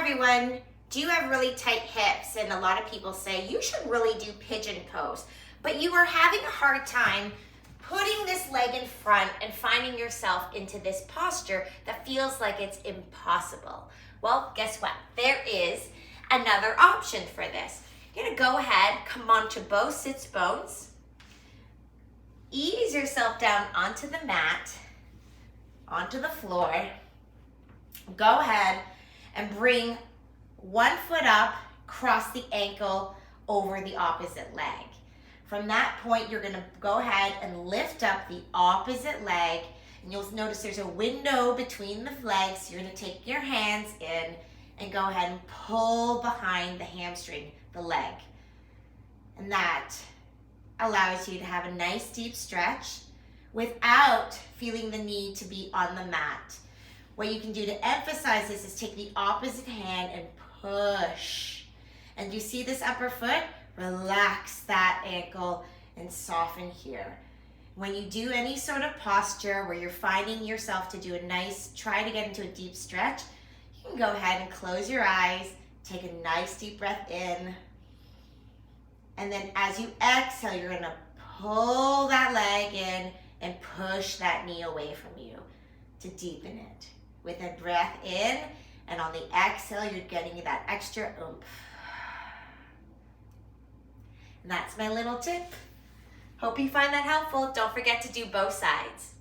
everyone. Do you have really tight hips? And a lot of people say you should really do pigeon pose, but you are having a hard time putting this leg in front and finding yourself into this posture that feels like it's impossible. Well, guess what? There is another option for this. You're gonna go ahead, come onto both sits bones, ease yourself down onto the mat, onto the floor. Go ahead and bring one foot up, cross the ankle over the opposite leg. From that point, you're gonna go ahead and lift up the opposite leg, and you'll notice there's a window between the legs. So you're gonna take your hands in and go ahead and pull behind the hamstring, the leg. And that allows you to have a nice deep stretch without feeling the need to be on the mat. What you can do to emphasize this is take the opposite hand and push. And you see this upper foot? Relax that ankle and soften here. When you do any sort of posture where you're finding yourself to do a nice, try to get into a deep stretch, you can go ahead and close your eyes, take a nice deep breath in, and then as you exhale, you're gonna pull that leg in and push that knee away from you to deepen it. With a breath in, and on the exhale, you're getting that extra oomph. And that's my little tip. Hope you find that helpful. Don't forget to do both sides.